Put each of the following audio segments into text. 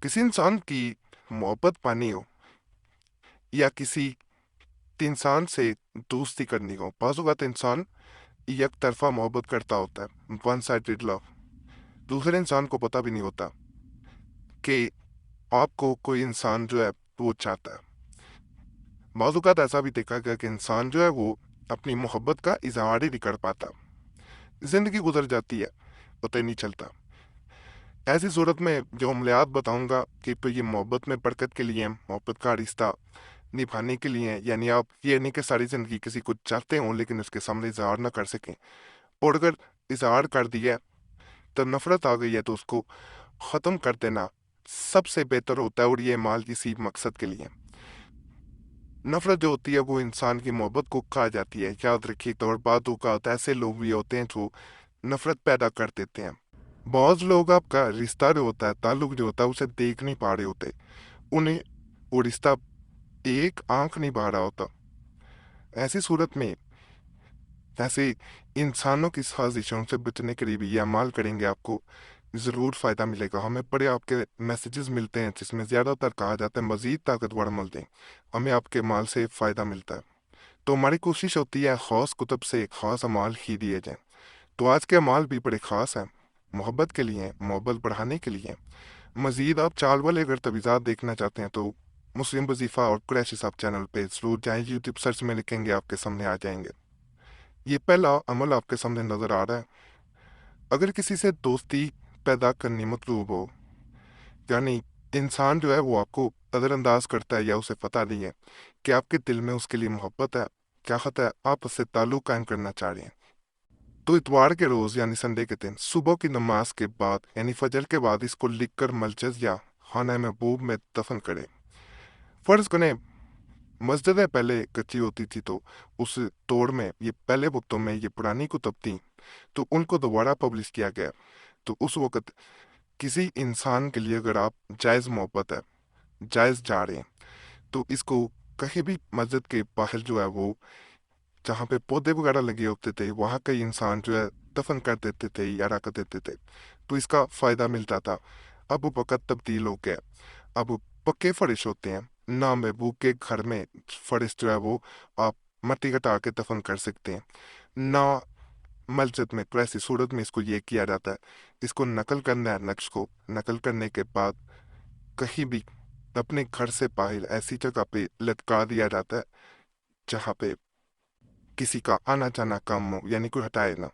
किसी इंसान की मोहब्बत पानी हो या किसी इंसान से दोस्ती करनी हो, बाज़ औक़ात इंसान एक तरफा मोहब्बत करता होता है, वन साइडेड लव। दूसरे इंसान को पता भी नहीं होता कि आपको कोई इंसान जो है वो चाहता है। बाज़ औक़ात ऐसा भी देखा गया कि इंसान जो है वो अपनी मोहब्बत का इजहार ही नहीं कर पाता, जिंदगी गुजर जाती है, पता ही नहीं चलता। ऐसी सूरत में जो अमलियात बताऊंगा कि तो ये मोहब्बत में बरकत के लिए, मोहब्बत का रिश्ता निभाने के लिए, यानी आप ये नहीं कि सारी जिंदगी किसी को चाहते हो लेकिन उसके सामने इजहार ना कर सकें, और अगर इजहार कर दिया तो नफरत आ गई है तो उसको ख़त्म कर देना सबसे बेहतर होता है, और ये माल किसी मकसद के लिए। नफरत जो होती है वो इंसान की मोहब्बत को खा जाती है, याद रखिए। तो और बातों का होता है, ऐसे लोग भी होते हैं जो नफरत पैदा कर देते हैं। बहुत लोग आपका रिश्ता जो होता है, ताल्लुक जो होता है, उसे देख नहीं पा रहे होते, उन्हें वो रिश्ता एक आंख नहीं पा रहा होता। ऐसी सूरत में ऐसे इंसानों की साजिशों से बचने के लिए भी ये अमाल करेंगे, आपको ज़रूर फ़ायदा मिलेगा। हमें बड़े आपके मैसेजेस मिलते हैं जिसमें ज़्यादातर कहा जाता है मज़ीद ताकतवर अमल दें, हमें आपके माल से फ़ायदा मिलता है। तो हमारी कोशिश होती है ख़ास कुतब से ख़ास अमाल ही दिए जाएँ। तो आज के अमाल भी बड़े ख़ास हैं, मोहब्बत के लिए, मोहब्बत बढ़ाने के लिए। मज़ीद आप चाल वाले अगर तवीज़ात देखना चाहते हैं तो मुस्लिम वजीफ़ा और कुरैशी साहब चैनल पे ज़रूर जाएँ, यूट्यूब सर्च में लिखेंगे आपके सामने आ जाएंगे। ये पहला अमल आपके सामने नज़र आ रहा है। अगर किसी से दोस्ती पैदा करनी मतलूब हो, यानी इंसान जो है वो आपको नज़रअंदाज करता है या उसे पता नहीं है कि आपके दिल में उसके लिए मोहब्बत है, क्या खता है, आप उससे ताल्लुक़ कायम करना चाह रहे हैं, तो इतवार के रोज़ यानी संडे के दिन सुबह की नमाज के बाद यानी फजर के बाद इसको लिखकर मस्जिद या खाना महबूब में दफन करें। फ़र्ज़ करें मस्जिदें पहले कच्ची होती थी तो उस दौर में, ये पहले वक्तों में ये पुरानी कुतुब थी, तो उनको दोबारा पब्लिश किया गया। तो उस वक़्त किसी इंसान के लिए अगर आप जायज़ मोहब्बत है, जायज़ जा रहे हैं, तो इसको कहीं भी मस्जिद के बाहर जो है वो जहाँ पे पौधे वगैरह लगे होते थे वहाँ कई इंसान जो है दफन कर देते थे या रख देते थे, तो इसका फ़ायदा मिलता था। अब वो वक़्त तब्दील हो गया, अब पक्के फ़र्श होते हैं ना, महबूब के घर में फ़र्श जो है वो आप मट्टी हटा के दफन कर सकते हैं ना, मस्जिद में। तो ऐसी सूरत में इसको ये किया जाता है, इसको नकल करना है, नक्श को नकल करने के बाद कहीं भी अपने घर से बाहर ऐसी जगह पे लटका दिया जाता है जहाँ पे किसी का आना जाना कम हो, यानी कोई हटाए ना,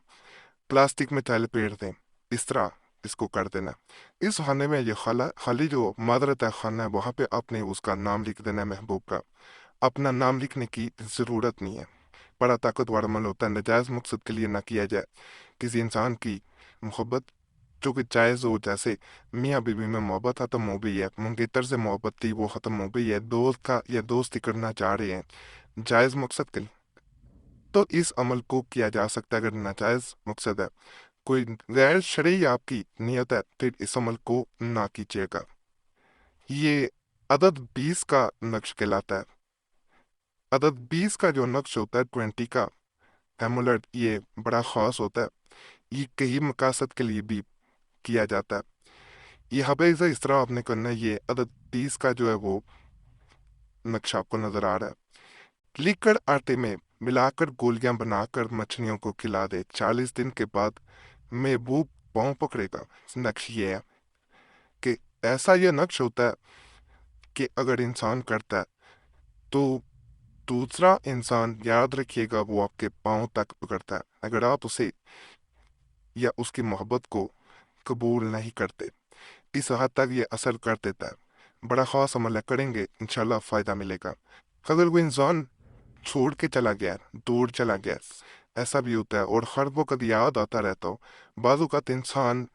प्लास्टिक में चाय लपेट दें, इस तरह इसको कर देना। इस खाने में ये खाली जो मादरत है खाना है वहाँ पे आपने उसका नाम लिख देना है, महबूब का। अपना नाम लिखने की ज़रूरत नहीं है, बड़ा ताकतवर अमल होता है, नजायज़ मकसद के लिए ना किया जाए। किसी इंसान की मोहब्बत जो कि जायज़ हो, जैसे मियाँ बीवी में मोहब्बत ख़त्म हो गई है, मंगेतर से मोहब्बत थी वो ख़त्म हो गई है, दोस्त का या दोस्ती करना चाह रहे हैं जायज़ मकसद के लिए, तो इस अमल को किया जा सकता है। अगर नाजायज़ मकसद है, कोई गैर शरई आपकी नियत है, फिर इस अमल को ना कीजिएगा। ये अदद 20 का नक्श कहलाता है। अदद 20 का जो नक्श होता है 20 का एमुलेट, ये बड़ा ख़ास होता है, ये कई मकासद के लिए भी किया जाता है। ये हमेशा इस तरह आपने करना है, ये अदद 20 का जो है वो नक्शा आपको नज़र आ रहा है। लिखकर आटे में मिलाकर गोलियां बनाकर मछलियों को खिला दे, 40 दिन के बाद महबूब पाँव पकड़ेगा। नक्श ये है कि ऐसा ये नक्श होता है कि अगर इंसान करता है तो दूसरा इंसान, याद रखिएगा, वो आपके पाँव तक पकड़ता है। अगर आप उसे या उसकी मोहब्बत को कबूल नहीं करते, इस हद तक ये असर कर देता है। बड़ा ख़ास अमल है, करेंगे इंशाल्लाह फ़ायदा मिलेगा। अगर कोई इंसान छोड़ के चला गया, दूर चला गया, ऐसा भी होता है, और हर वक्त याद आता रहता हो। बाज़ औक़ात इंसान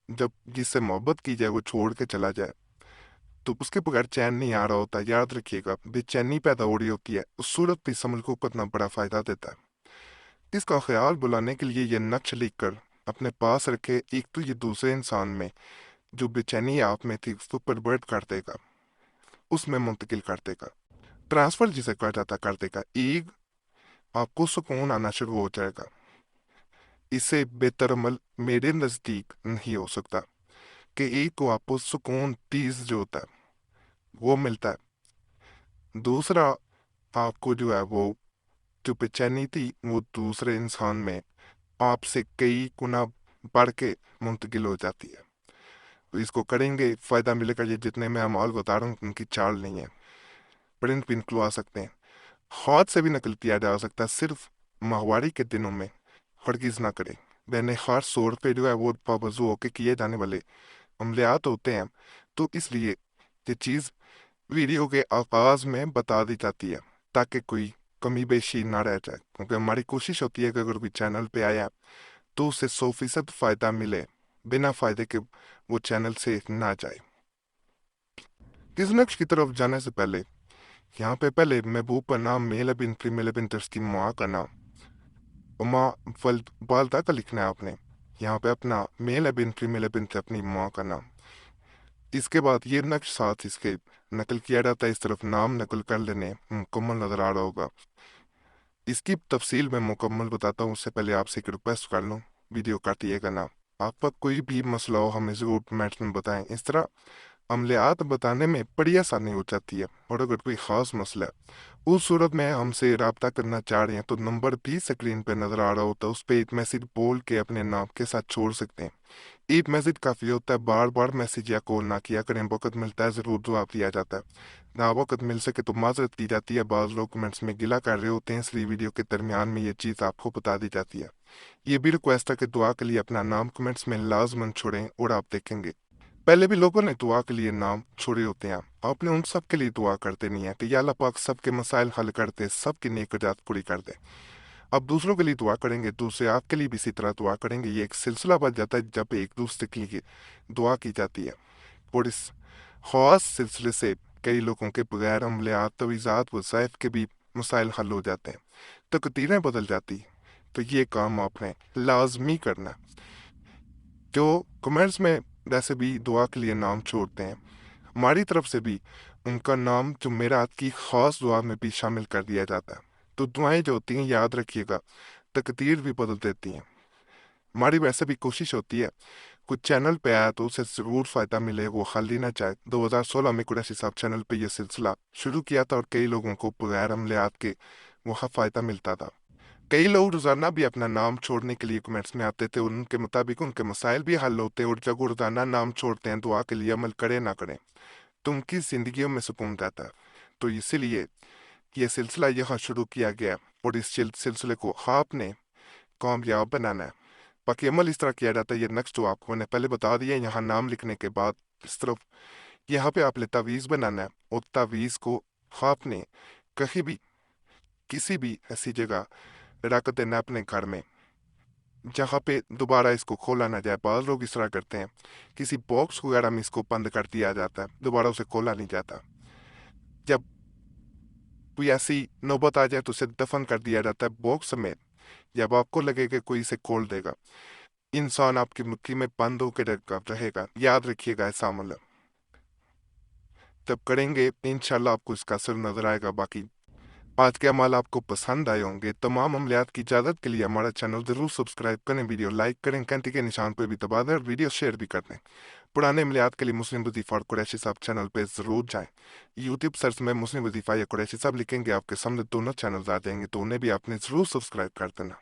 जब जिससे मोहब्बत की जाए वो छोड़ के चला जाए तो उसके बगैर चैन नहीं आ रहा होता, याद रखिएगा, बेचैनी पैदा हो रही होती है। उस सूरत पे इस अमल को करना बड़ा फ़ायदा देता है। इसका ख्याल बुलाने के लिए ये नक्श लिख कर अपने पास रखे, एक तो ये दूसरे इंसान में जो बेचैनी आप में थी उसको परवर्ट कर देगा, उसमें मुंतकिल कर देगा, ट्रांसफ़र जिसे कहा जाता कर देगा। एक आपको सुकून आना शुरू हो जाएगा। इससे बेहतर अमल मेरे नज़दीक नहीं हो सकता। कि एक को आपको सुकून, पीस जो होता है वो मिलता है। दूसरा, आपको जो है वो जो बेचैनी थी वो दूसरे इंसान में आपसे कई गुना बढ़ के मुंतकिल हो जाती है। तो इसको करेंगे, फायदा मिलेगा। ये जितने मैं अमाल बता रहा हूँ उनकी चाल नहीं है। प्रिंट भी निकलवा सकते हैं, हाथ से भी नकल किया जा सकता है, सिर्फ माहवारी के दिनों में हरगिज ना करें। मैंने खास तौर पे जो है वो पाबजू होके किए जाने वाले अमलियात होते हैं, तो इसलिए ये चीज़ वीडियो के आगाज में बता दी जाती है ताकि कोई कमी बेशी ना रह जाए। क्योंकि हमारी कोशिश होती है कि अगर कोई चैनल पे आया तो उसे 100% फ़ायदा मिले, बिना फ़ायदे के वो चैनल से ना जाए। किस नक्श की तरफ जाने से पहले यहाँ पे पहले महबूब का नाम, मेल बिन फीमेल बिन उसकी माँ का नाम, माँ वालदा का लिखना है आपने। यहाँ पे अपना मेल बिन फीमेल बिन से अपनी माँ का नाम। इसके बाद ये नक्श साथ इसके नकल किया जाता है, इस तरफ नाम नकल कर लेने मुकम्मल नजर आ रहा होगा। इसकी तफसील मैं मुकम्मल बताता हूँ, उससे पहले आपसे एक रिक्वेस्ट कर लूँ, वीडियो काटिएगा ना। आपका कोई भी मसला हो हमें ज़रूर कमेंट्स में बताएं। इस तरह अमलियात बताने में बड़ी आसानी हो जाती है। और अगर कोई ख़ास मसला है उस सूरत में हमसे रब्ता करना चाह रहे हैं तो नंबर भी स्क्रीन पर नज़र आ रहा होता है, उस पर एक मैसेज बोल के अपने नाम के साथ छोड़ सकते हैं। एक मैसेज काफ़ी होता है, बार बार मैसेज या कॉल ना किया करें। वक्त मिलता है ज़रूर जवाब दिया जाता है, ना वक्त मिल सके तो माजरत की जाती है। बाज़ लोग कमेंट्स में गिला कर रहे होते हैं, इसलिए वीडियो के दरमियान में ये चीज़ आपको बता दी जाती है। ये भी रिक्वेस्ट है कि दुआ के लिए अपना नाम कमेंट्स में लाजमन छोड़ें। और आप देखेंगे पहले भी लोगों ने दुआ के लिए नाम छोड़े होते हैं, आपने उन सब के लिए दुआ करते नहीं है कि या अल्लाह पाक सबके मसाइल हल कर दे, सबकी नेक जात पूरी कर दे। अब दूसरों के लिए दुआ करेंगे, दूसरे आपके लिए भी इसी तरह दुआ करेंगे। ये एक सिलसिला बन जाता है जब एक दूसरे के लिए दुआ की जाती है। और इस खास सिलसिले से कई लोगों के बगैर अमलियात, तवीज़ात, वज़ाइफ के भी मसाइल हल हो जाते हैं, तकदीरें बदल जाती। तो ये काम आपने लाजमी करना। जो कमेंट्स में वैसे भी दुआ के लिए नाम छोड़ते हैं, हमारी तरफ से भी उनका नाम जो मेरा की ख़ास दुआ में भी शामिल कर दिया जाता है। तो दुआएं जो होती हैं याद रखिएगा, तकदीर भी बदल देती हैं। हमारी वैसे भी कोशिश होती है कुछ चैनल पे आया तो उसे ज़रूर फ़ायदा मिले, वो खाली ना चाहे। 2016 में कुरैशी साहब चैनल पे ये सिलसिला शुरू किया था और कई लोगों को बगैर अमलियात के वहाँ फ़ायदा मिलता था। कई लोग रोज़ाना भी अपना नाम छोड़ने के लिए कमेंट्स में आते थे, उनके मुताबिक उनके मसाइल भी हल होते। और जब वो रोज़ाना नाम छोड़ते हैं, दुआ के लिए अमल करें ना करें, तो उनकी ज़िंदगियों में सुकून रहता है। तो इसीलिए ये सिलसिला यहाँ शुरू किया गया और इस सिलसिले को आपने कामयाब बनाना है। बाकी अमल इस तरह किया जाता है, ये नेक्स्ट जो आपको मैंने पहले बता दिया। यहाँ नाम लिखने के बाद इस तरफ यहाँ पे आपने तावीज़ बनाना है और तावीज़ को आपने कहीं भी किसी भी ऐसी जगह रख देना है अपने घर में जहाँ पे दोबारा इसको खोला ना जाए। बाज़ लोग इस तरह करते हैं, किसी बॉक्स वगैरह में इसको बंद कर दिया जाता है, दोबारा उसे खोला नहीं जाता। जब कोई ऐसी नौबत आ जाए तो उसे दफन कर दिया जाता है बॉक्स में। जब आपको लगे कि कोई इसे खोल देगा, इंसान आपकी मुट्ठी में बंद होकर रहेगा। याद रखिएगा ऐसा अमल तब करेंगे इंशाल्लाह आपको इसका असर नजर आएगा। बाकी आज के अमाल आपको पसंद आए होंगे। तमाम अमलियात की इजाज़त के लिए हमारा चैनल ज़रूर सब्सक्राइब करें, वीडियो लाइक करें, घंटी के निशान पर भी दबा दें और वीडियो शेयर भी कर दें। पुराने अमलियात के लिए मुस्लिम वजीफ़ा और कुरैशी साहब चैनल पर ज़रूर जाएं। यूट्यूब सर्च में मुस्लिम वजीफ़ा या कुरैशी साहब लिखेंगे, आपके सामने दोनों चैनल आ जाएंगे, तो उन्हें भी आपने ज़रूर सब्सक्राइब कर देना।